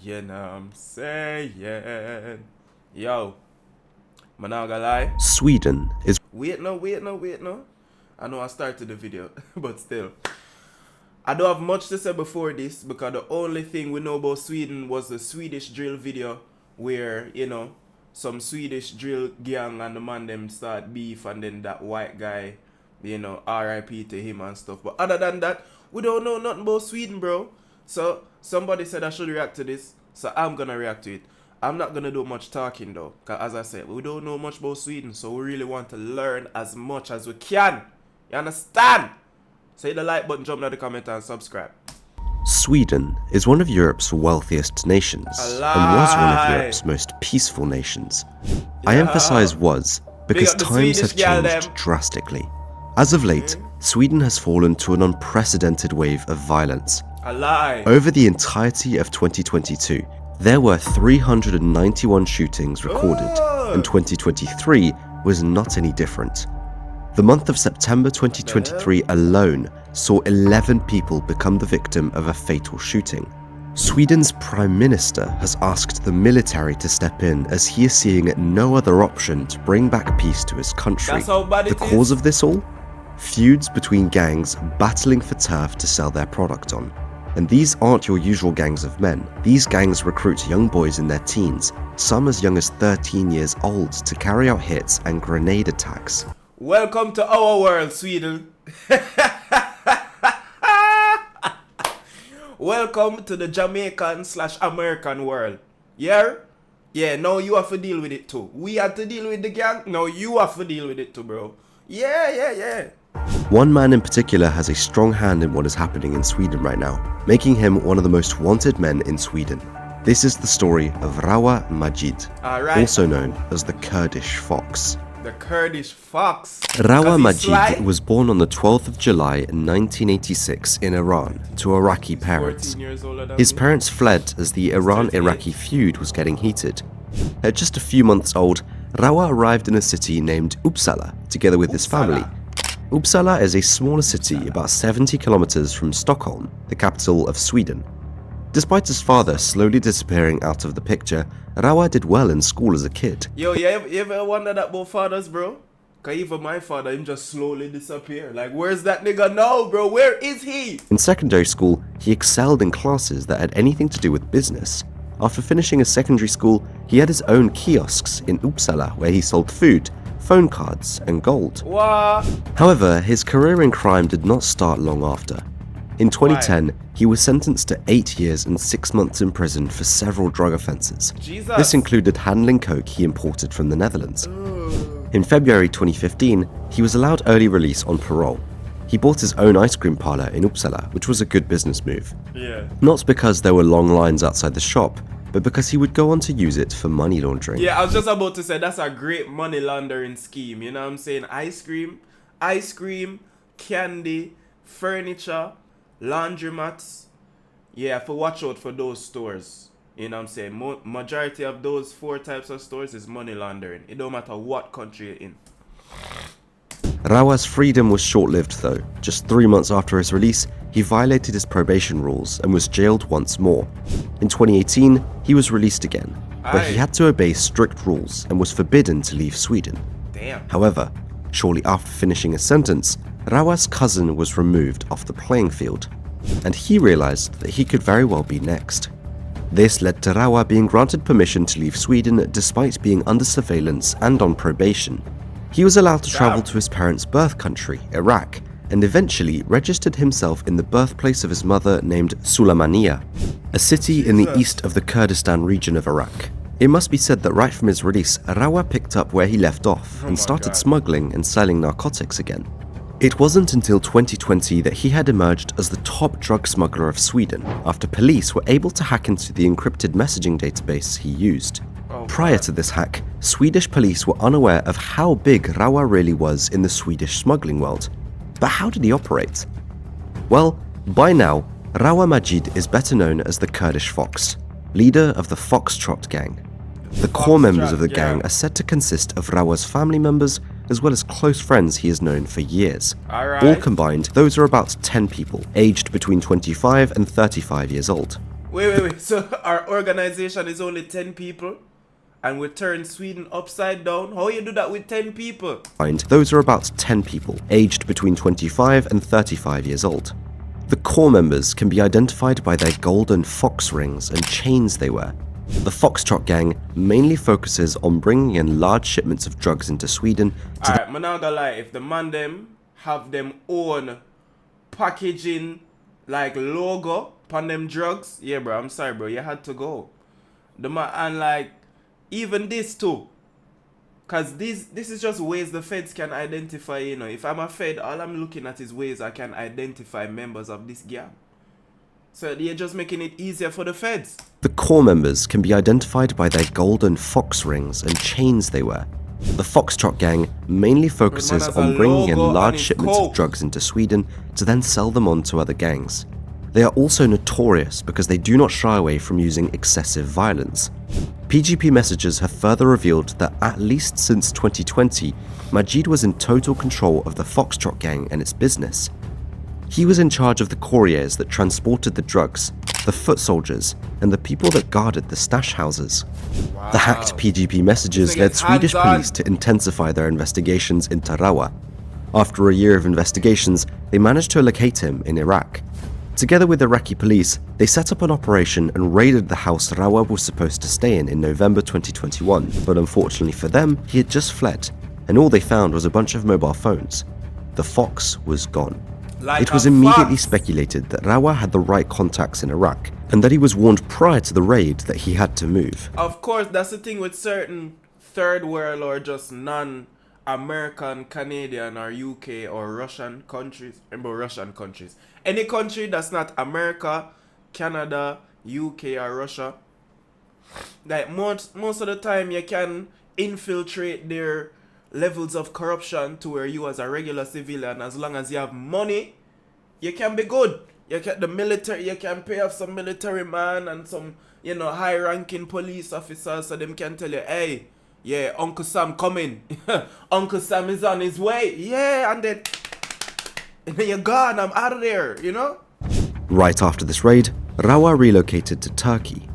You know what I'm saying? Yo, I'm not gonna lie. Sweden is... Wait no. I know I started the video, but still. I don't have much to say before this because the only thing we know about Sweden was the Swedish drill video where, you know, some Swedish drill gang and the man them start beef and then that white guy, you know, RIP to him and stuff. But other than that, we don't know nothing about Sweden, bro. So somebody said I should react to this, so I'm gonna react to it. I'm not gonna do much talking though, because as I said, we don't know much about Sweden, so we really want to learn as much as we can. You understand? So hit the like button, jump in the comment and subscribe. Sweden is one of Europe's wealthiest nations and was one of Europe's most peaceful nations. I emphasize was because times have changed drastically. As of late, Sweden has fallen to an unprecedented wave of violence. Over the entirety of 2022, there were 391 shootings recorded, and 2023 was not any different. The month of September 2023 alone saw 11 people become the victim of a fatal shooting. Sweden's Prime Minister has asked the military to step in as he is seeing no other option to bring back peace to his country. The cause of this all? Feuds between gangs battling for turf to sell their product on. And these aren't your usual gangs of men. These gangs recruit young boys in their teens, some as young as 13 years old, to carry out hits and grenade attacks. Welcome to our world, Sweden. Welcome to the Jamaican/American world. Yeah? Yeah, now you have to deal with it too. We had to deal with the gang, now you have to deal with it too, bro. Yeah. One man in particular has a strong hand in what is happening in Sweden right now, making him one of the most wanted men in Sweden. This is the story of Rawa Majid, also known as the Kurdish Fox. The Kurdish Fox. Rawa Majid was born on the 12th of July 1986 in Iran to Iraqi parents. His parents fled as the Iran-Iraqi feud was getting heated. At just a few months old, Rawa arrived in a city named Uppsala together with his family. Uppsala is a smaller city about 70 kilometers from Stockholm, the capital of Sweden. Despite his father slowly disappearing out of the picture, Rawa did well in school as a kid. Yo, you ever wonder that about fathers, bro? Cause even my father, him just slowly disappear. Like, where's that nigga now, bro? Where is he? In secondary school, he excelled in classes that had anything to do with business. After finishing his secondary school, he had his own kiosks in Uppsala where he sold food, phone cards, and gold. What? However, his career in crime did not start long after. In 2010, he was sentenced to 8 years and 6 months in prison for several drug offences. This included handling coke he imported from the Netherlands. In February 2015, he was allowed early release on parole. He bought his own ice cream parlour in Uppsala, which was a good business move. Not because there were long lines outside the shop, but because he would go on to use it for money laundering. Yeah, I was just about to say that's a great money laundering scheme, you know what I'm saying? Ice cream, candy, furniture, laundromats. Yeah, for watch out for those stores. You know what I'm saying? Majority of those 4 types of stores is money laundering. It don't matter what country you're in. Rawa's freedom was short-lived though. Just 3 months after his release, he violated his probation rules and was jailed once more. In 2018, he was released again, but he had to obey strict rules and was forbidden to leave Sweden. Damn. However, shortly after finishing his sentence, Rawa's cousin was removed off the playing field, and he realized that he could very well be next. This led to Rawa being granted permission to leave Sweden despite being under surveillance and on probation. He was allowed to travel to his parents' birth country, Iraq, and eventually registered himself in the birthplace of his mother named Sulaymaniyah, a city in the east of the Kurdistan region of Iraq. It must be said that right from his release, Rawa picked up where he left off and started smuggling and selling narcotics again. It wasn't until 2020 that he had emerged as the top drug smuggler of Sweden after police were able to hack into the encrypted messaging database he used. Prior to this hack, Swedish police were unaware of how big Rawa really was in the Swedish smuggling world. But how did he operate? Well, by now, Rawa Majid is better known as the Kurdish Fox, leader of the Fox Trot gang. The core members of the gang are said to consist of Rawa's family members as well as close friends he has known for years. All combined, those are about 10 people, aged between 25 and 35 years old. Wait. So our organization is only 10 people and we turn Sweden upside down? How you do that with 10 people? Those are about 10 people, aged between 25 and 35 years old. The core members can be identified by their golden fox rings and chains they wear. The Fox Trot gang mainly focuses on bringing in large shipments of drugs into Sweden. Alright, I'm not gonna lie, if the man them have them own packaging like logo upon them drugs, yeah bro, I'm sorry bro, you had to go. The man, and like even this too, cause this is just ways the feds can identify, you know. If I'm a fed, all I'm looking at is ways I can identify members of this gang. So they're just making it easier for the feds. The core members can be identified by their golden fox rings and chains they wear. The Fox Trot gang mainly focuses on bringing in large shipments of drugs into Sweden to then sell them on to other gangs. They are also notorious because they do not shy away from using excessive violence. PGP messages have further revealed that at least since 2020, Majid was in total control of the Fox Trot gang and its business. He was in charge of the couriers that transported the drugs, the foot soldiers, and the people that guarded the stash houses. Wow. The hacked PGP messages led Swedish police to intensify their investigations into Rawa. After a year of investigations, they managed to locate him in Iraq. Together with Iraqi police, they set up an operation and raided the house Rawa was supposed to stay in November 2021, but unfortunately for them, he had just fled, and all they found was a bunch of mobile phones. The Fox was gone. It was immediately speculated that Rawa had the right contacts in Iraq, and that he was warned prior to the raid that he had to move. Of course, that's the thing with certain third world or just non-American, Canadian or UK or Russian countries. Remember Russian countries. Any country that's not America, Canada, UK or Russia. Like most of the time you can infiltrate their levels of corruption to where you as a regular civilian, as long as you have money, you can be good. You can the military, you can pay off some military man and some, you know, high ranking police officers so them can tell you, hey, yeah, Uncle Sam coming. Uncle Sam is on his way. Yeah, and then you're gone, I'm out of there, you know? Right after this raid, Rawa relocated to Turkey.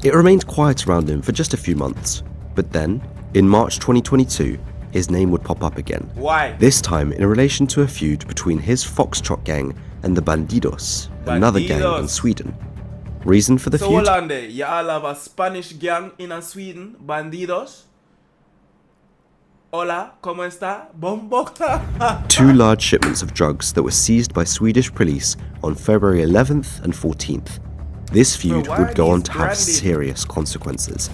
It remained quiet around him for just a few months, but then, in March 2022, his name would pop up again. Why? This time in relation to a feud between his Fox Trot gang and the Bandidos, another gang in Sweden. Reason for the feud? So hold on there, you all have a Spanish gang in Sweden, Bandidos. Hola, ¿cómo está? Bombo. 2 large shipments of drugs that were seized by Swedish police on February 11th and 14th. This feud would go on to have serious consequences.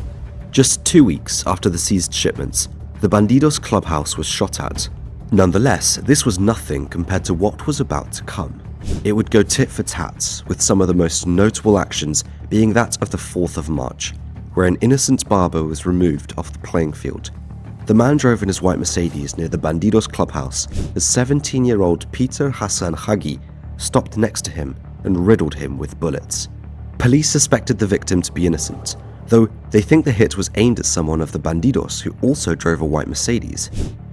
Just 2 weeks after the seized shipments, the Bandidos clubhouse was shot at. Nonetheless, this was nothing compared to what was about to come. It would go tit for tat, with some of the most notable actions being that of the 4th of March, where an innocent barber was removed off the playing field. The man drove in his white Mercedes near the Bandidos clubhouse as 17-year-old Peter Hassan Hagi stopped next to him and riddled him with bullets. Police suspected the victim to be innocent, though they think the hit was aimed at someone of the Bandidos who also drove a white Mercedes.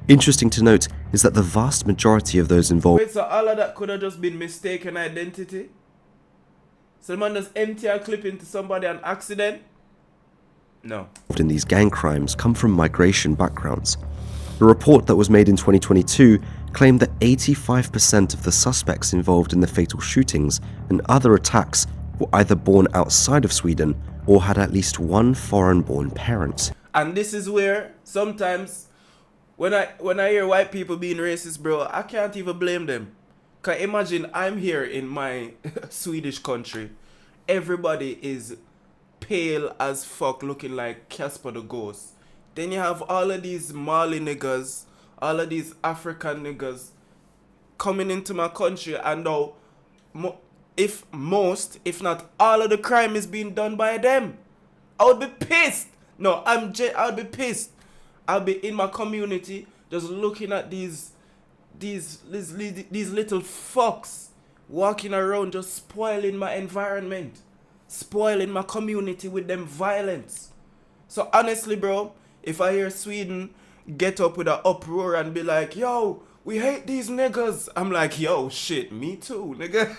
Interesting to note is that the vast majority of those involved— Wait, so all of that could have just been mistaken identity? So the man just empty a clip into somebody on accident? No. In these gang crimes come from migration backgrounds. A report that was made in 2022 claimed that 85% of the suspects involved in the fatal shootings and other attacks were either born outside of Sweden or had at least one foreign-born parent. And this is where sometimes when I hear white people being racist, bro, I can't even blame them. Cause imagine I'm here in my Swedish country. Everybody is pale as fuck, looking like Casper the Ghost. Then you have all of these Mali niggas, all of these African niggas coming into my country, and now if not all of the crime is being done by them, I would be pissed. No, I would be pissed. I'll be in my community just looking at these little fucks walking around just spoiling my environment, spoiling my community with them violence. So honestly, bro, if I hear Sweden get up with an uproar and be like, yo, we hate these niggas, I'm like, yo, shit, me too, nigga.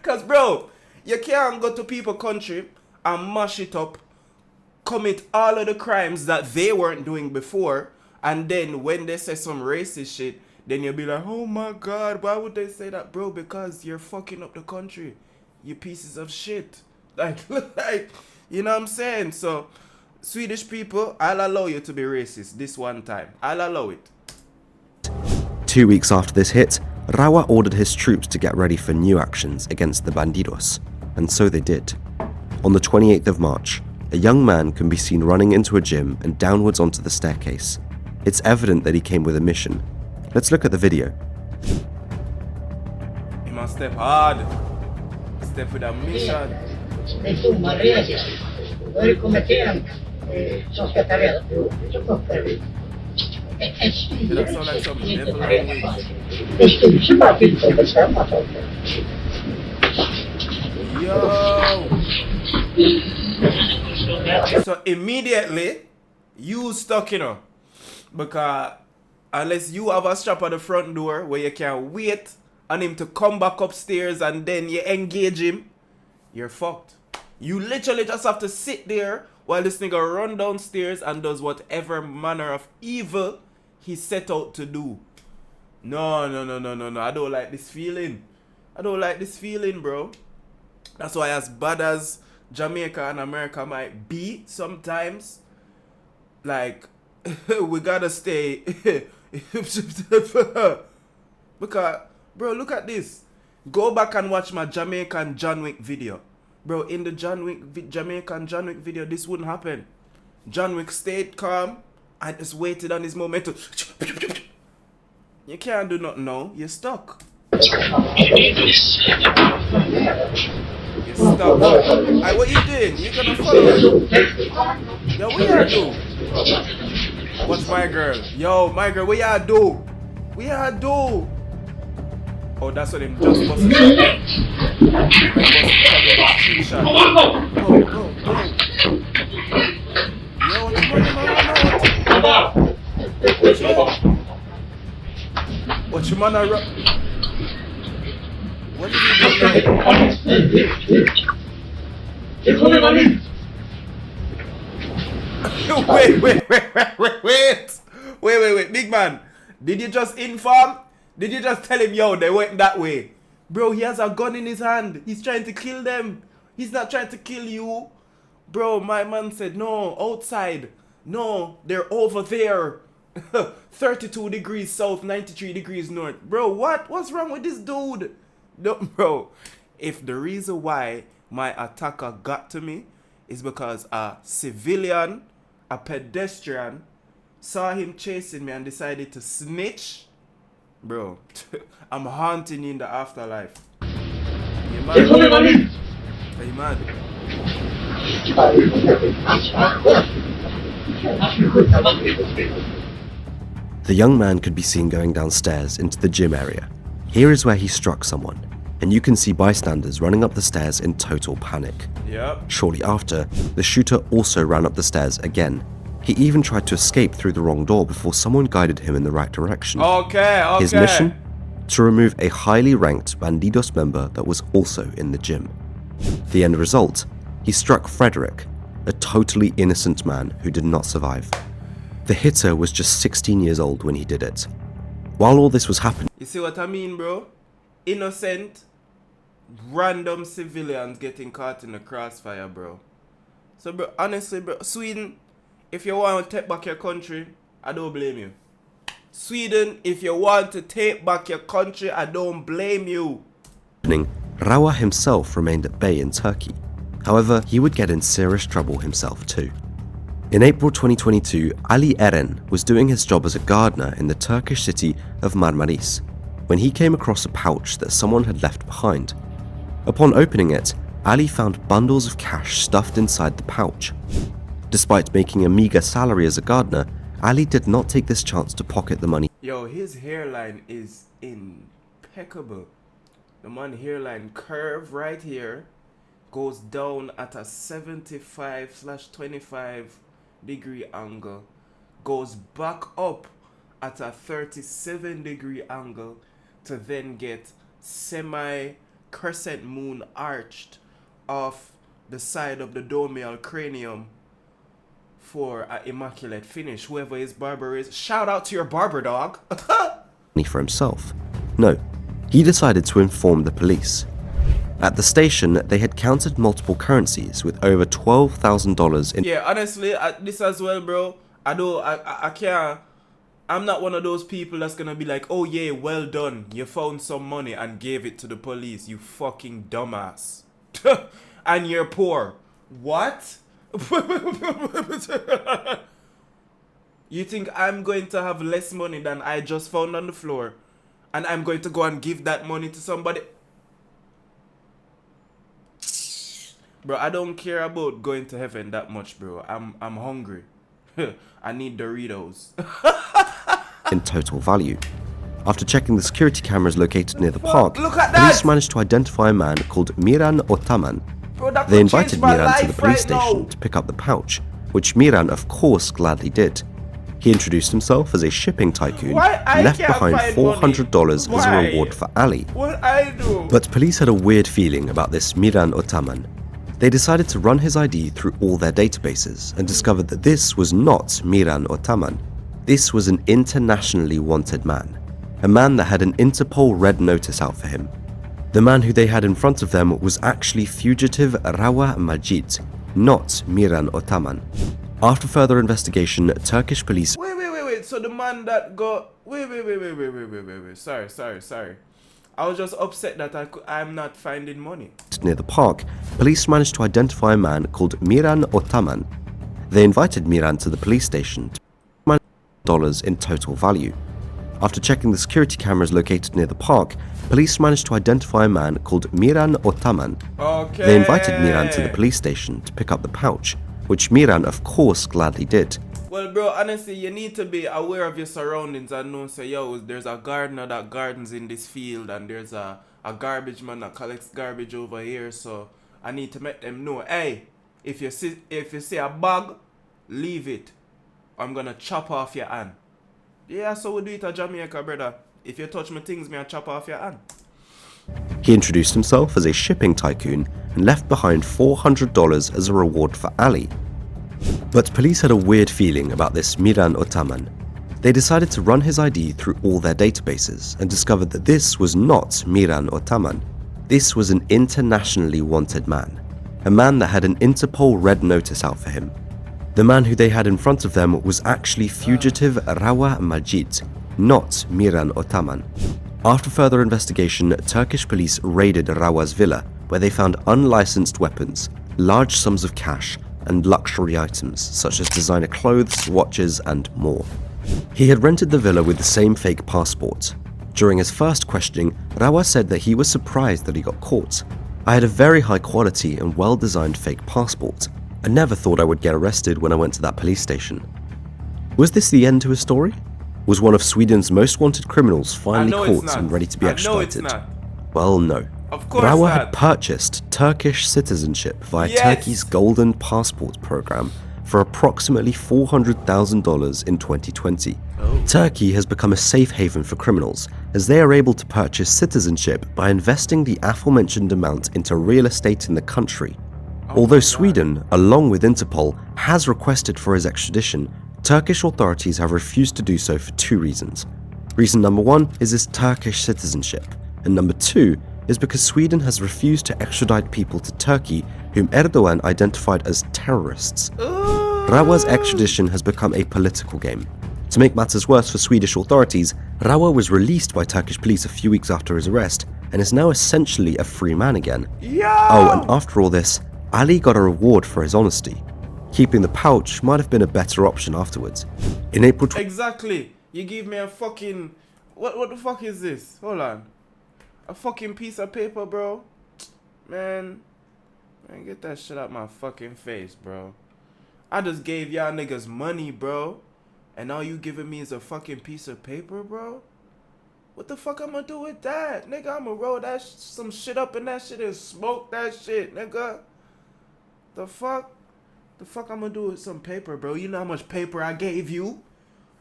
Because, bro, you can't go to people's country and mash it up, commit all of the crimes that they weren't doing before, and then when they say some racist shit, then you'll be like, oh my God, why would they say that, bro? Because you're fucking up the country, you pieces of shit. Like, you know what I'm saying? So, Swedish people, I'll allow you to be racist this one time. I'll allow it. 2 weeks after this hit, Rawa ordered his troops to get ready for new actions against the bandidos, and so they did. On the 28th of March, a young man can be seen running into a gym and downwards onto the staircase. It's evident that he came with a mission. Let's look at the video. He must step hard. Step with a mission. Det är domarregel. Då är det kommittén som ska ta reda på det. En styrelse är inte ta reda på det. En styrelse bara till att bestämma saker. Yo! So immediately, you stuck, you know. Because unless you have a strap at the front door where you can wait on him to come back upstairs and then you engage him, you're fucked. You literally just have to sit there while this nigga run downstairs and does whatever manner of evil he set out to do. No. I don't like this feeling. I don't like this feeling, bro. That's why, as bad as Jamaica and America might be sometimes, like, we gotta stay. Because, bro, look at this. Go back and watch my Jamaican John Wick video. Bro, in the Jamaican John Wick video, this wouldn't happen. John Wick stayed calm and just waited on his moment to... You can't do nothing now. You're stuck. You're stuck. Hey, what you doing? You gonna follow? Yo, what you do? Watch my girl. Yo, my girl, what you do? What you do? Oh, that's what him just busted. Shot. Go. Yo, what you man a run? What did he do? Wait, big man. Did you just inform? Did you just tell him, yo, they went that way? Bro, he has a gun in his hand. He's trying to kill them. He's not trying to kill you. Bro, my man said, no, outside. No, they're over there. 32 degrees south, 93 degrees north. Bro, what? What's wrong with this dude? No, bro, if the reason why my attacker got to me is because a civilian, a pedestrian, saw him chasing me and decided to snitch, bro, I'm haunting you in the afterlife. You mad? Are you mad? The young man could be seen going downstairs into the gym area. Here is where he struck someone, and you can see bystanders running up the stairs in total panic. Yep. Shortly after, the shooter also ran up the stairs again. He even tried to escape through the wrong door before someone guided him in the right direction. Okay. His mission? To remove a highly ranked Bandidos member that was also in the gym. The end result? He struck Frederick, a totally innocent man who did not survive. The hitter was just 16 years old when he did it. While all this was happening... You see what I mean, bro? Innocent, random civilians getting caught in the crossfire, bro. So, bro, honestly, bro, Sweden, if you want to take back your country, I don't blame you. Sweden, if you want to take back your country, I don't blame you. Rawa himself remained at bay in Turkey. However, he would get in serious trouble himself too. In April 2022, Ali Eren was doing his job as a gardener in the Turkish city of Marmaris when he came across a pouch that someone had left behind. Upon opening it, Ali found bundles of cash stuffed inside the pouch. Despite making a meager salary as a gardener, Ali did not take this chance to pocket the money. Yo, his hairline is impeccable. The man hairline curve right here goes down at a 75/25 degree angle, goes back up at a 37 degree angle to then get semi crescent moon arched off the side of the domial cranium for an immaculate finish. Whoever his barber is, shout out to your barber, dog. For himself. No, he decided to inform the police. At the station, they had counted multiple currencies with over $12,000 in. Yeah, honestly, this as well, bro. I can't. I'm not one of those people that's gonna be like, oh yeah, well done, you found some money and gave it to the police, you fucking dumbass. And you're poor. What? You think I'm going to have less money than I just found on the floor, and I'm going to go and give that money to somebody? Bro, I don't care about going to heaven that much, bro. I'm hungry. I need Doritos. In total value. After checking the security cameras located near the park, Look at police that! managed to identify a man called Miran Otaman. Bro, that They could invited change my Miran to the life police right station now. to pick up the pouch, which Miran of course gladly did. He introduced himself as a shipping tycoon Why I and left can't behind find $400 as a Why? reward for Ali. What I do? But police had a weird feeling about this Miran Otaman. They decided to run his ID through all their databases and discovered that this was not Miran Otaman. This was an internationally wanted man. A man that had an Interpol red notice out for him. The man who they had in front of them was actually fugitive Rawa Majid, not Miran Otaman. After further investigation, Turkish police. Wait. So the man that got. Wait. Sorry. I was just upset that I'm not finding money. Near the park, police managed to identify a man called Miran Otaman. They invited Miran to the police station to $1 in total value. After checking the security cameras located near the park, police managed to identify a man called Miran Otaman. Okay. They invited Miran to the police station to pick up the pouch, which Miran of course gladly did. Well, bro, honestly, you need to be aware of your surroundings and know, say, yo, there's a gardener that gardens in this field, and there's a garbage man that collects garbage over here, so I need to make them know, hey, if you see a bag, leave it. I'm gonna chop off your hand. Yeah, so we do it at Jamaica, brother. If you touch my things, me I chop off your hand. He introduced himself as a shipping tycoon and left behind $400 as a reward for Ali. But police had a weird feeling about this Miran Otaman. They decided to run his ID through all their databases and discovered that this was not Miran Otaman. This was an internationally wanted man. A man that had an Interpol red notice out for him. The man who they had in front of them was actually fugitive Rawa Majid, not Miran Otaman. After further investigation, Turkish police raided Rawa's villa, where they found unlicensed weapons, large sums of cash, and luxury items such as designer clothes, watches, and more. He had rented the villa with the same fake passport. During his first questioning, Rawa said that he was surprised that he got caught. I had a very high quality and well-designed fake passport. I never thought I would get arrested when I went to that police station. Was this the end to his story? Was one of Sweden's most wanted criminals finally caught and ready to be extradited? Well, no. Of course Rawa not. had purchased Turkish citizenship via Turkey's Golden Passport program for approximately $400,000 in 2020. Turkey has become a safe haven for criminals, as they are able to purchase citizenship by investing the aforementioned amount into real estate in the country. Although Sweden, along with Interpol, has requested for his extradition, Turkish authorities have refused to do so for two reasons. Reason number one is his Turkish citizenship, and number two is because Sweden has refused to extradite people to Turkey whom Erdogan identified as terrorists. Rawa's extradition has become a political game. To make matters worse for Swedish authorities, Rawa was released by Turkish police a few weeks after his arrest and is now essentially a free man again. Oh, and after all this, Ali got a reward for his honesty. Keeping the pouch might have been a better option afterwards. In April. Exactly. You give me a fucking. What the fuck is this? Hold on. A fucking piece of paper, bro. Man, get that shit out my fucking face, bro. I just gave y'all niggas money, bro. And all you giving me is a fucking piece of paper, bro? What the fuck I'm gonna do with that? Nigga, I'm gonna roll that some shit up in that shit and smoke that shit, nigga. The fuck? The fuck I'm gonna do with some paper, bro? You know how much paper I gave you?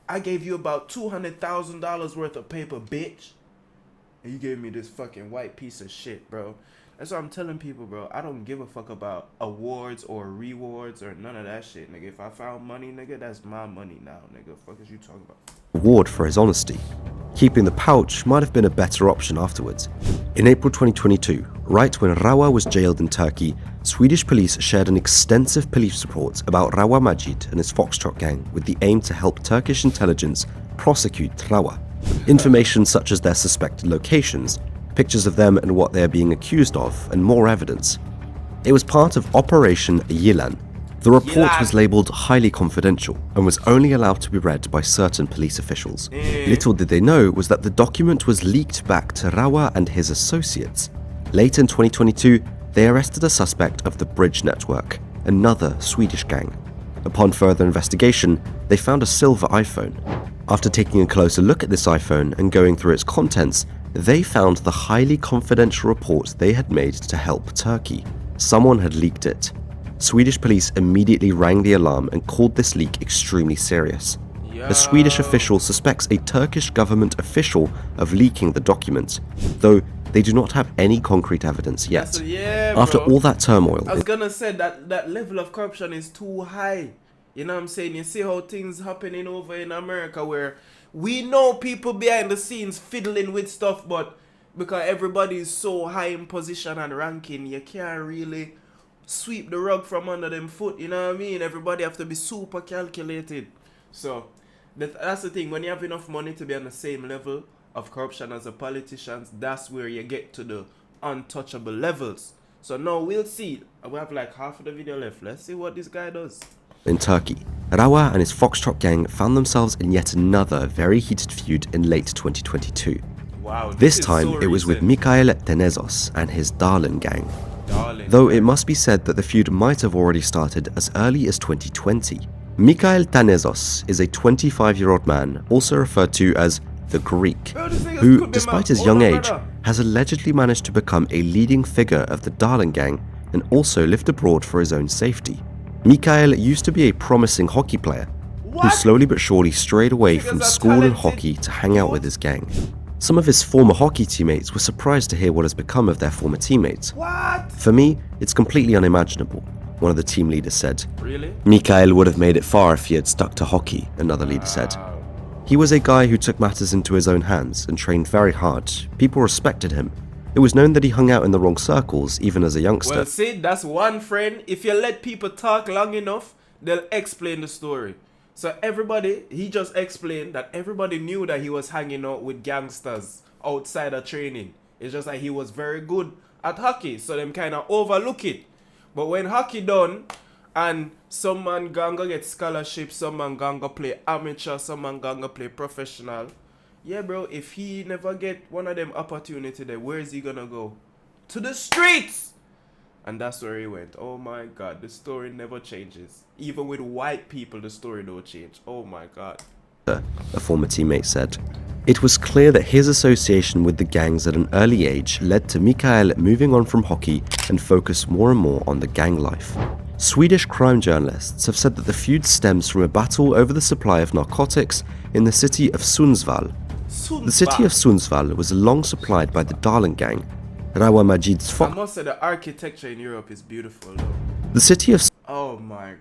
I gave you about $200,000 worth of paper, bitch. and you gave me this fucking white piece of shit, bro. That's what I'm telling people, bro. I don't give a fuck about awards or rewards or none of that shit, nigga. If I found money, nigga, that's my money now, nigga. Fuck is you talking about? Reward for his honesty. Keeping the pouch might have been a better option afterwards. In April 2022, right when Rawa was jailed in Turkey, Swedish police shared an extensive police report about Rawa Majid and his Fox Trot gang with the aim to help Turkish intelligence prosecute Rawa. Information such as their suspected locations, pictures of them and what they are being accused of, and more evidence. It was part of Operation Yilan. The report was labelled highly confidential and was only allowed to be read by certain police officials. Little did they know was that the document was leaked back to Rawa and his associates. Late in 2022, they arrested a suspect of the Bridge Network, another Swedish gang. Upon further investigation, they found a silver iPhone. After taking a closer look at this iPhone and going through its contents, they found the highly confidential report they had made to help Turkey. Someone had leaked it. Swedish police immediately rang the alarm and called this leak extremely serious. The Swedish official suspects a Turkish government official of leaking the document, though they do not have any concrete evidence yet. After all that turmoil, I was gonna say that level of corruption is too high. You know what I'm saying? You see how things happening over in America where we know people behind the scenes fiddling with stuff, but because everybody is so high in position and ranking, you can't really sweep the rug from under them foot. You know what I mean? Everybody have to be super calculated. So that's the thing. When you have enough money to be on the same level of corruption as the politicians, that's where you get to the untouchable levels. So now we'll see. We have like half of the video left. Let's see what this guy does. In Turkey, Rawa and his Fox Trot gang found themselves in yet another very heated feud in late 2022. Wow, this time it was with Mikhail Tenezos and his Darlin gang. Though it must be said that the feud might have already started as early as 2020. Mikhail Tenezos is a 25-year-old man, also referred to as the Greek, who, despite his young age, has allegedly managed to become a leading figure of the Darlin gang and also lived abroad for his own safety. Mikhail used to be a promising hockey player who slowly but surely strayed away from school and hockey to hang out with his gang. Some of his former hockey teammates were surprised to hear what has become of their former teammates. For me, it's completely unimaginable, one of the team leaders said. Really? Mikhail would have made it far if he had stuck to hockey, another leader said. He was a guy who took matters into his own hands and trained very hard. People respected him. It was known that he hung out in the wrong circles, even as a youngster. Well, see, that's one friend. If you let people talk long enough, they'll explain the story. So he just explained that everybody knew that he was hanging out with gangsters outside of training. It's just like he was very good at hockey, so them kind of overlook it. But when hockey done, and some man gonna get scholarship, some man gonna play amateur, some man gonna play professional. Yeah, bro, if he never get one of them opportunity there, where is he gonna go? To the streets! And that's where he went. Oh my God, the story never changes. Even with white people, the story don't change. Oh my God. A former teammate said. It was clear that his association with the gangs at an early age led to Mikhail moving on from hockey and focus more and more on the gang life. Swedish crime journalists have said that the feud stems from a battle over the supply of narcotics in the city of Sundsvall. The city of Sundsvall was long supplied by the Darlin gang. Rawa Majid's Fox. I must say the architecture in Europe is beautiful though. The city of Oh my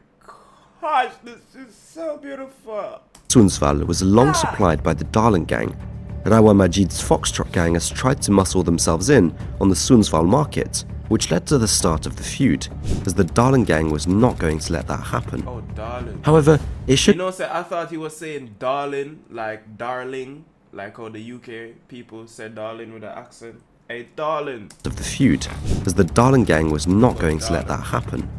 gosh, this is so beautiful. Sundsvall was long supplied by the Darlin gang. Rawa Majid's Fox Trot gang has tried to muscle themselves in on the Sundsvall market, which led to the start of the feud, as the Darlin gang was not going to let that happen. Oh, darling. However, it should... You know, I thought he was saying darling, like darling, like how the UK people said darling with an accent. Hey, darling. Of the feud, as the Darlin gang was not going to let that happen.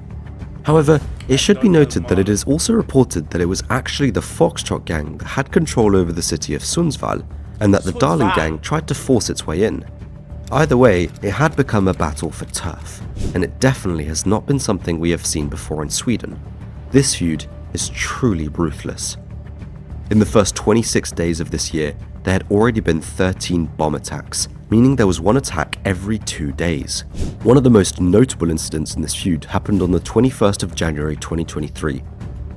However, it should be noted that it is also reported that it was actually the Fox Trot gang that had control over the city of Sundsvall, and that the Darlin gang tried to force its way in. Either way, it had become a battle for turf, and it definitely has not been something we have seen before in Sweden. This feud is truly ruthless. In the first 26 days of this year, there had already been 13 bomb attacks, meaning there was one attack every 2 days. One of the most notable incidents in this feud happened on the 21st of January 2023.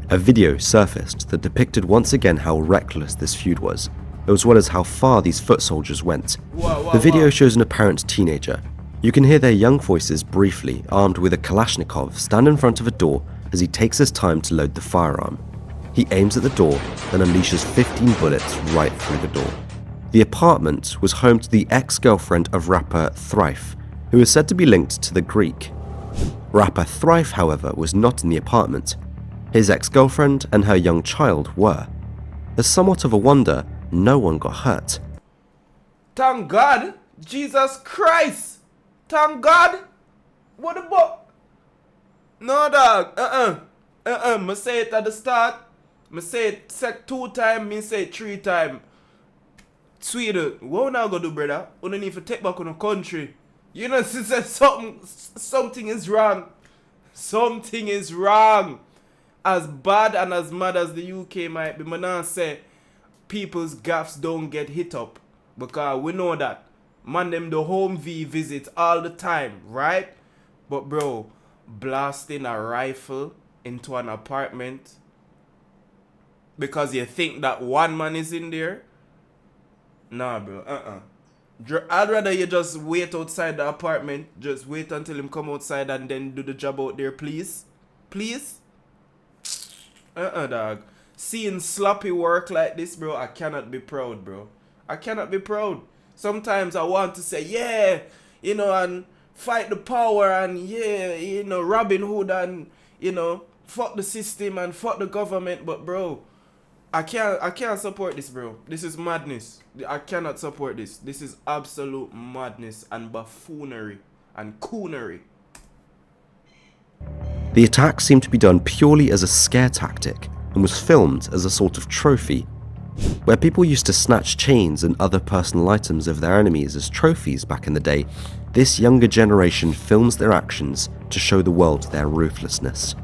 A video surfaced that depicted once again how reckless this feud was. as well as how far these foot soldiers went. Wow, The video shows an apparent teenager. You can hear their young voices briefly, armed with a Kalashnikov, stand in front of a door as he takes his time to load the firearm. He aims at the door and unleashes 15 bullets right through the door. The apartment was home to the ex-girlfriend of rapper Thrife, who is said to be linked to the Greek. Rapper Thrife, however, was not in the apartment. His ex-girlfriend and her young child were. As somewhat of a wonder, no one got hurt. Thank God! Jesus Christ! Thank God! What about? No, dog. Me say it at the start. Me say it 2 times, me say it 3 times. Sweden, what we now gonna do, brother? We don't need to take back on the country. You know, something is wrong. Something is wrong. As bad and as mad as the UK might be, me now say people's gaffs don't get hit up. Because we know that. Man, them the home V visit all the time, right? But bro, blasting a rifle into an apartment because you think that one man is in there? Nah, bro. I'd rather you just wait outside the apartment. Just wait until him come outside and then do the job out there, please. Please? Dog. Seeing sloppy work like this, bro, I cannot be proud, bro. I cannot be proud. Sometimes I want to say, yeah, you know, and fight the power and, yeah, you know, Robin Hood and, you know, fuck the system and fuck the government. But, bro, I can't support this, bro. This is madness. I cannot support this. This is absolute madness and buffoonery and coonery. The attack seemed to be done purely as a scare tactic and was filmed as a sort of trophy, where people used to snatch chains and other personal items of their enemies as trophies back in the day. This younger generation films their actions to show the world their ruthlessness.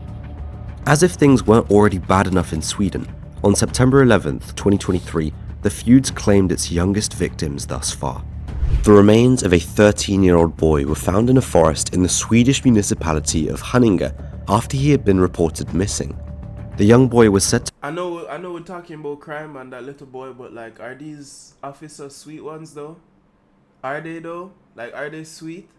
As if things weren't already bad enough in Sweden, on September 11th, 2023, the feuds claimed its youngest victims thus far. The remains of a 13-year-old boy were found in a forest in the Swedish municipality of Haninge after he had been reported missing. The young boy was said to... I know we're talking about crime and that little boy, but like, are these officers sweet ones though? Are they though? Like, are they sweet?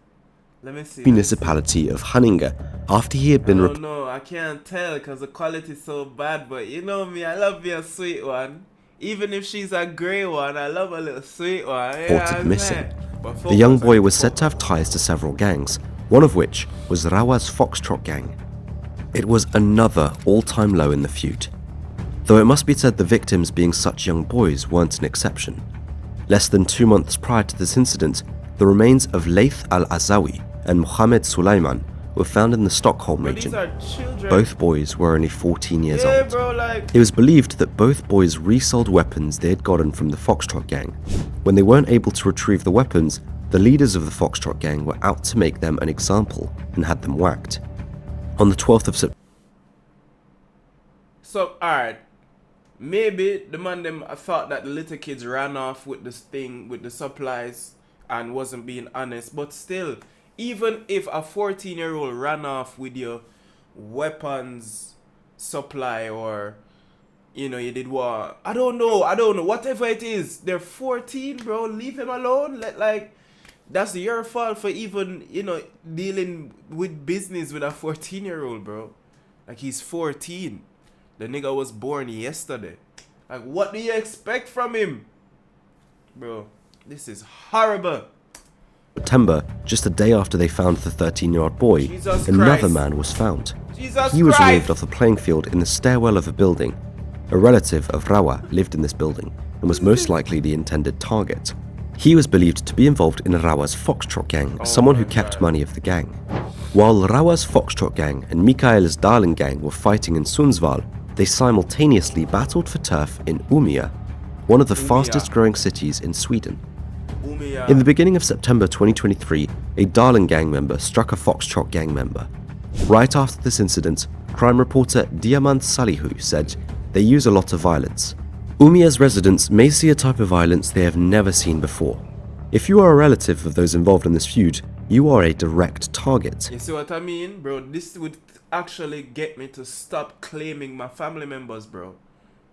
Let me see. Municipality of Haninge after he had been... No, I can't tell because the quality is so bad, but you know me, I love me a sweet one. Even if she's a grey one, I love a little sweet one. Reported missing. The young boy was said to have ties to several gangs, one of which was Rawa's Fox Trot gang. It was another all-time low in the feud, though it must be said the victims being such young boys weren't an exception. Less than 2 months prior to this incident, the remains of Laith al-Azawi and Mohammed Sulaiman were found in the Stockholm region. Both boys were only 14 years old. It was believed that both boys resold weapons they had gotten from the Fox Trot gang. When they weren't able to retrieve the weapons, the leaders of the Fox Trot gang were out to make them an example and had them whacked. On the 12th of September... So, alright. Maybe the man them thought that the little kids ran off with this thing, with the supplies, and wasn't being honest. But still, even if a 14-year-old ran off with your weapons supply, or, you know, you did what? I don't know. Whatever it is, they're 14, bro. Leave him alone. That's your fault for even, you know, dealing with business with a 14-year-old, bro. Like, he's 14. The nigga was born yesterday. Like, what do you expect from him? Bro, this is horrible. September, just a day after they found the 13-year-old boy, another man was found. He was removed off the playing field in the stairwell of a building. A relative of Rawa lived in this building and was most likely the intended target. He was believed to be involved in Rawa's Fox Trot gang, someone who kept money of the gang. While Rawa's Fox Trot gang and Mikael's Darling gang were fighting in Sundsvall, they simultaneously battled for turf in Umeå, one of the fastest growing cities in Sweden. In the beginning of September 2023, a Darling gang member struck a Fox Trot gang member. Right after this incident, crime reporter Diamant Salihu said, "They use a lot of violence. Umeå's residents may see a type of violence they have never seen before. If you are a relative of those involved in this feud, you are a direct target." You see what I mean, bro? This would actually get me to stop claiming my family members, bro.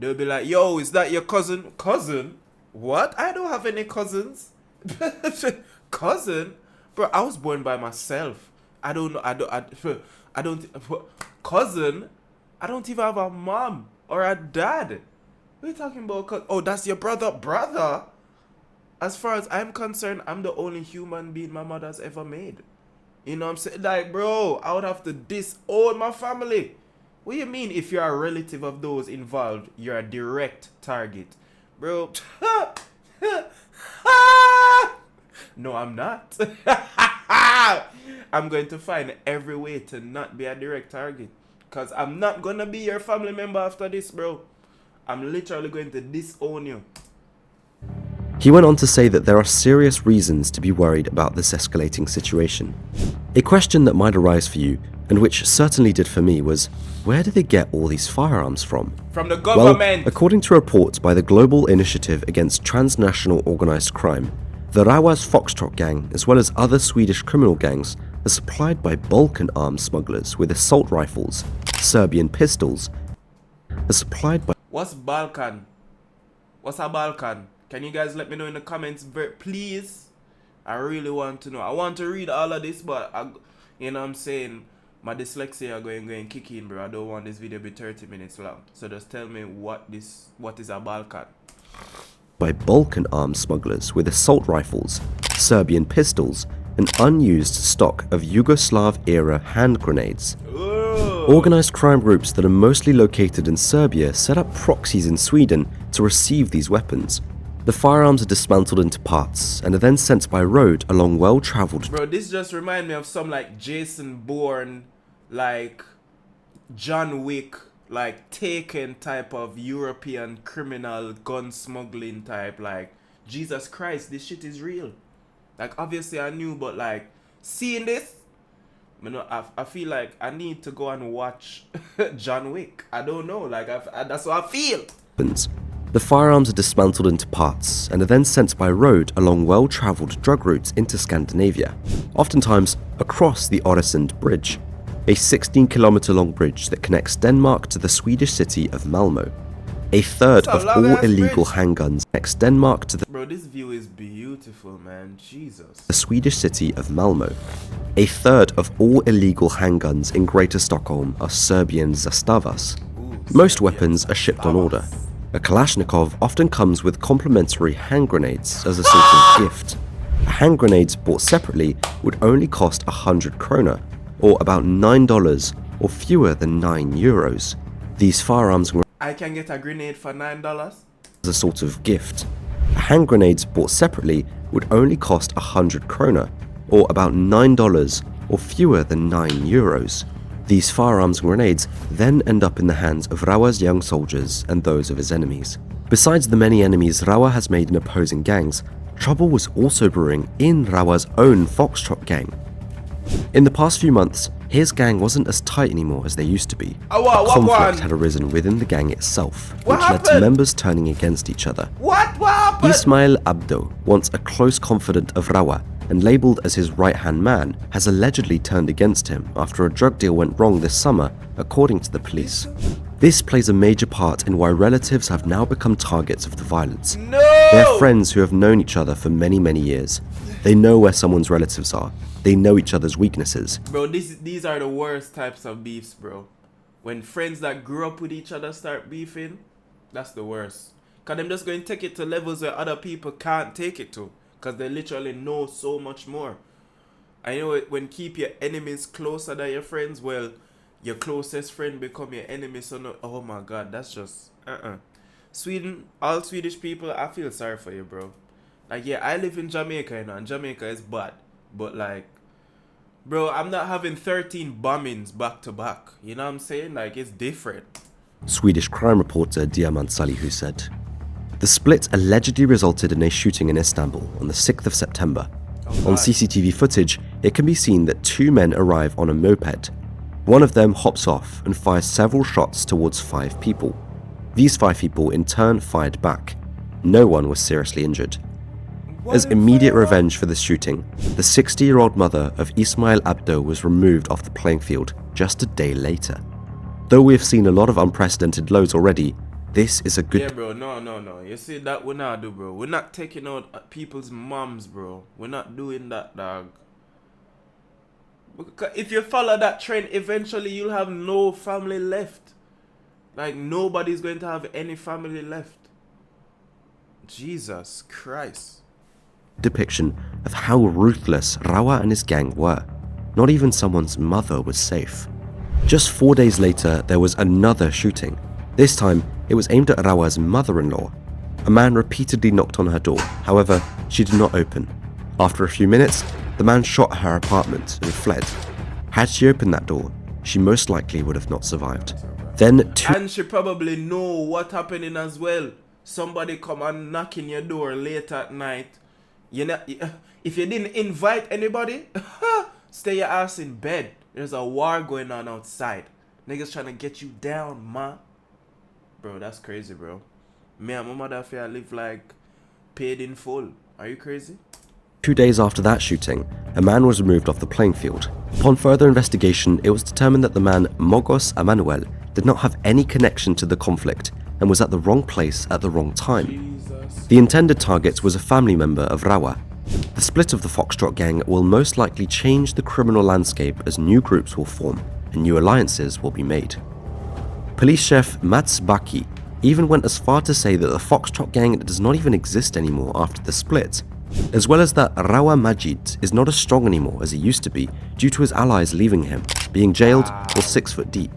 They'll be like, yo, is that your cousin? Cousin? What? I don't have any cousins. Cousin? Bro, I was born by myself. I don't know. I don't. Cousin? I don't even have a mom or a dad. What are you talking about? Oh, that's your brother. Brother? As far as I'm concerned, I'm the only human being my mother's ever made. You know what I'm saying? Like, bro, I would have to disown my family. What do you mean if you're a relative of those involved, you're a direct target? Bro. No, I'm not. I'm going to find every way to not be a direct target. Because I'm not going to be your family member after this, bro. I'm literally going to disown you. He went on to say that there are serious reasons to be worried about this escalating situation. A question that might arise for you, and which certainly did for me, was where do they get all these firearms from? From the government! Well, according to reports by the Global Initiative Against Transnational Organized Crime, the Rawas Fox Trot gang, as well as other Swedish criminal gangs, are supplied by Balkan arms smugglers with assault rifles, Serbian pistols, are supplied by... What's Balkan? What's a Balkan? Can you guys let me know in the comments, please? I really want to know. I want to read all of this, but you know what I'm saying, my dyslexia going kick in, bro. I don't want this video to be 30 minutes long. So just tell me what is a Balkan. By Balkan arms smugglers with assault rifles, Serbian pistols, and unused stock of Yugoslav-era hand grenades. Organized crime groups that are mostly located in Serbia set up proxies in Sweden to receive these weapons. The firearms are dismantled into parts and are then sent by road along well-traveled... Bro, this just reminds me of some like Jason Bourne, like John Wick, like Taken type of European criminal gun smuggling type. Like, Jesus Christ, this shit is real. Like, obviously I knew, but like, seeing this, I feel like I need to go and watch John Wick. I don't know, like, that's what I feel. The firearms are dismantled into parts and are then sent by road along well-traveled drug routes into Scandinavia, oftentimes across the Öresund Bridge, a 16-kilometer long bridge that connects Denmark to the Swedish city of Malmö. A third of all illegal handguns connects Denmark to the... Bro, this view is beautiful, man. Jesus. The Swedish city of Malmö. A third of all illegal handguns in Greater Stockholm are Serbian zastavas. Most weapons are shipped on order. A Kalashnikov often comes with complimentary hand grenades as a sort of gift. Hand grenades bought separately would only cost 100 krona, or about $9, or fewer than €9. These firearms... I can get a grenade for $9? As a sort of gift. Hand grenades bought separately would only cost 100 krona, or about $9, or fewer than €9. These firearms and grenades then end up in the hands of Rawa's young soldiers and those of his enemies. Besides the many enemies Rawa has made in opposing gangs, trouble was also brewing in Rawa's own Fox Trot gang. In the past few months, his gang wasn't as tight anymore as they used to be. Conflict had arisen within the gang itself, which led to members turning against each other. What happened? Ismail Abdo, once a close confidant of Rawa and labelled as his right-hand man, has allegedly turned against him after a drug deal went wrong this summer, according to the police. This plays a major part in why relatives have now become targets of the violence. No! They're friends who have known each other for many years. They know where someone's relatives are. They know each other's weaknesses. Bro, these are the worst types of beefs, bro. When friends that grew up with each other start beefing, that's the worst. Because them just going to take it to levels where other people can't take it to. Because they literally know so much more. I know when keep your enemies closer than your friends, well, your closest friend become your enemy. So no, oh my God, that's just Sweden, all Swedish people, I feel sorry for you, bro. Like, yeah, I live in Jamaica, you know, and Jamaica is bad. But like, bro, I'm not having 13 bombings back to back. You know what I'm saying? Like, it's different. Swedish crime reporter Diamant Salihu said. The split allegedly resulted in a shooting in Istanbul on the 6th of September. On CCTV footage, it can be seen that two men arrive on a moped. One of them hops off and fires several shots towards 5 people. These 5 people in turn fired back. No one was seriously injured. As immediate revenge for this shooting, the 60-year-old mother of Ismail Abdo was removed off the playing field just a day later. Though we have seen a lot of unprecedented lows already, This is a good Yeah, bro, no. You see that we not do, bro. We're not taking out people's moms, bro. We're not doing that, dog. If you follow that trend, eventually you'll have no family left. Like, nobody's going to have any family left. Jesus Christ. depiction of how ruthless Rawa and his gang were. Not even someone's mother was safe. Just 4 days later, there was another shooting. This time, it was aimed at Rawa's mother-in-law. A man repeatedly knocked on her door, however, she did not open. After a few minutes, the man shot her apartment and fled. Had she opened that door, she most likely would have not survived. Then And she probably know what happening as well. Somebody come and knock in your door late at night. You know, if you didn't invite anybody, stay your ass in bed. There's a war going on outside. Niggas trying to get you down, ma. Bro, that's crazy, bro. Me and my mother feel live like paid in full. Are you crazy? 2 days after that shooting, a man was removed off the playing field. Upon further investigation, it was determined that the man Mogos Emanuel did not have any connection to the conflict and was at the wrong place at the wrong time. Jesus. The intended target was a family member of Rawa. The split of the Fox Trot gang will most likely change the criminal landscape as new groups will form and new alliances will be made. Police Chef Mats Baki even went as far to say that the Fox Trot gang does not even exist anymore after the split, as well as that Rawa Majid is not as strong anymore as he used to be due to his allies leaving him, being jailed or 6 foot deep.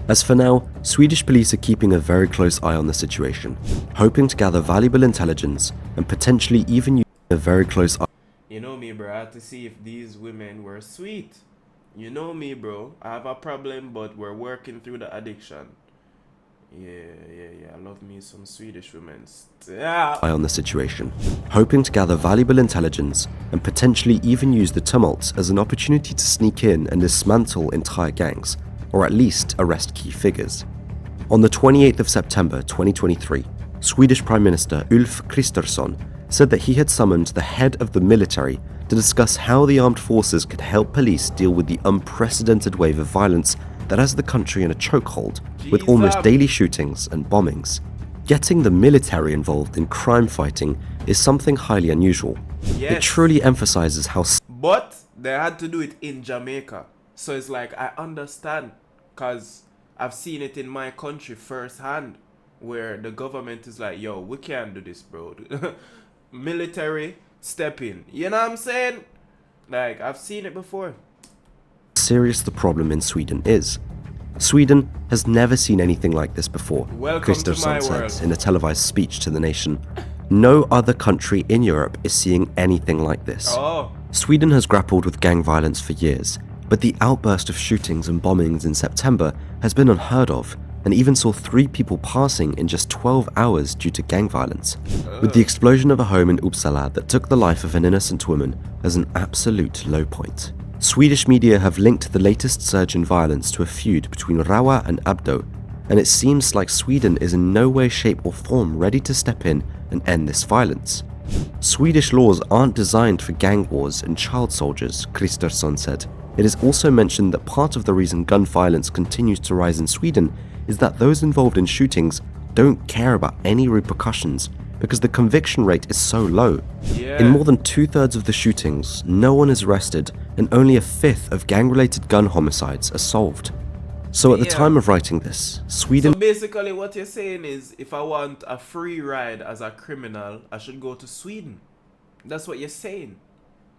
As for now, Swedish police are keeping a very close eye on the situation, hoping to gather valuable intelligence and potentially even use a very close eye. You know me, bro. I had to see if these women were sweet. You know me, bro. I have a problem, but we're working through the addiction. Yeah. I love me some Swedish women. Yeah. Eye on the situation, hoping to gather valuable intelligence and potentially even use the tumult as an opportunity to sneak in and dismantle entire gangs, or at least arrest key figures. On the 28th of September 2023, Swedish Prime Minister Ulf Kristersson said that he had summoned the head of the military to discuss how the armed forces could help police deal with the unprecedented wave of violence that has the country in a chokehold with almost daily shootings and bombings. Getting the military involved in crime fighting is something highly unusual. Yes. It truly emphasizes how But they had to do it in Jamaica. So it's like, I understand. Because I've seen it in my country firsthand. Where the government is like, yo, we can't do this, bro. Military, step in. You know what I'm saying? Like, I've seen it before. serious the problem in Sweden is. Sweden has never seen anything like this before, Welcome to my Kristersson world. said in a televised speech to the nation. No other country in Europe is seeing anything like this. Oh, Sweden has grappled with gang violence for years, but the outburst of shootings and bombings in September has been unheard of, and even saw 3 people passing in just 12 hours due to gang violence, with the explosion of a home in Uppsala that took the life of an innocent woman as an absolute low point. Swedish media have linked the latest surge in violence to a feud between Rawa and Abdo, and it seems like Sweden is in no way, shape or form ready to step in and end this violence. Swedish laws aren't designed for gang wars and child soldiers, Kristersson said. It is also mentioned that part of the reason gun violence continues to rise in Sweden is that those involved in shootings don't care about any repercussions because the conviction rate is so low. yeah. In more than 2/3 of the shootings, no one is arrested and only a fifth of gang-related gun homicides are solved. So at the Yeah. time of writing this, Sweden So basically what you're saying is, if I want a free ride as a criminal, I should go to Sweden. That's what you're saying.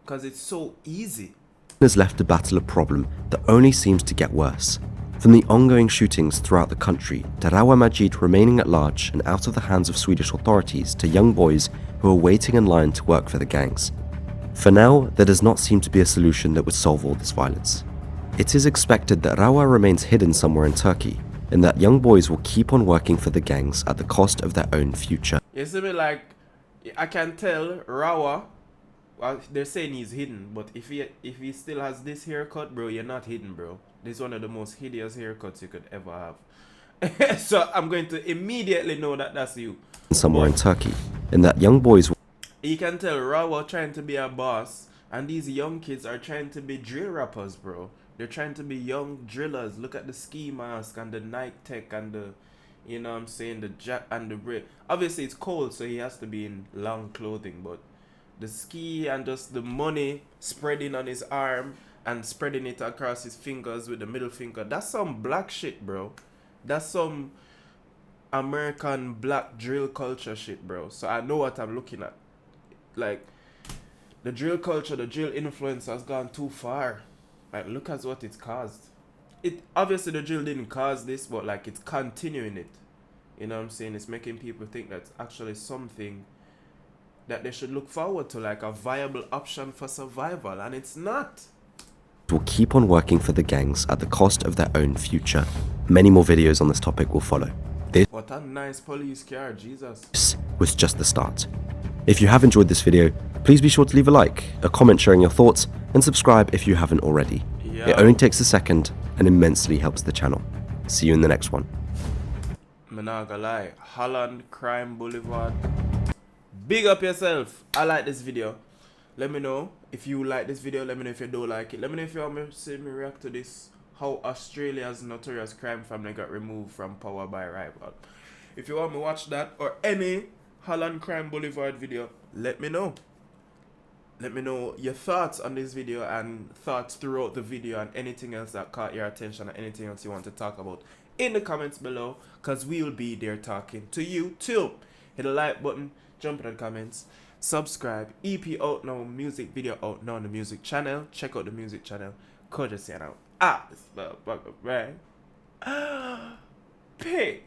Because it's so easy. has left to battle a problem that only seems to get worse. From the ongoing shootings throughout the country, to Rawa Majid remaining at large and out of the hands of Swedish authorities, to young boys who are waiting in line to work for the gangs. For now, there does not seem to be a solution that would solve all this violence. It is expected that Rawa remains hidden somewhere in Turkey, and that young boys will keep on working for the gangs at the cost of their own future. You see me, like, I can tell Rawa, well, they're saying he's hidden, but if he still has this haircut, bro, you're not hidden, bro. This is one of the most hideous haircuts you could ever have. So I'm going to immediately know that that's you. Somewhere in Turkey, and that young boys will You can tell Rawa trying to be a boss, and these young kids are trying to be drill rappers, bro. They're trying to be young drillers. Look at the ski mask and the Nike tech and the, You know what I'm saying? The jack and the braid. Obviously it's cold, so he has to be in long clothing, but the ski and just the money spreading on his arm and spreading it across his fingers with the middle finger, that's some black shit, bro. That's some American black drill culture shit, bro. So I know what I'm looking at. Like, the drill culture, the drill influence has gone too far. Like, look at what it's caused. It obviously the drill didn't cause this, but like it's continuing it. You know what I'm saying? It's making people think that's actually something that they should look forward to, like a viable option for survival, and it's not. Will keep on working for the gangs at the cost of their own future. Many more videos on this topic will follow. What a nice police car, Jesus. This was just the start. If you have enjoyed this video, please be sure to leave a like, a comment sharing your thoughts, and subscribe if you haven't already. Yeah. It only takes a second and immensely helps the channel. See you in the next one. I'm not gonna lie. Holland Crime Boulevard. Big up yourself. I like this video. Let me know if you like this video. Let me know if you don't like it. Let me know if you want me to see me react to this. How Australia's notorious crime family got removed from power by rival. If you want me to watch that or any Holland Crime Boulevard video, let me know. Let me know your thoughts on this video and thoughts throughout the video and anything else that caught your attention or anything else you want to talk about in the comments below, because we will be there talking to you too. Hit the like button, jump in the comments, subscribe. EP out now, music video out now on the music channel. Check out the music channel. Kurdish Fox out. This motherfucker, right? Peace.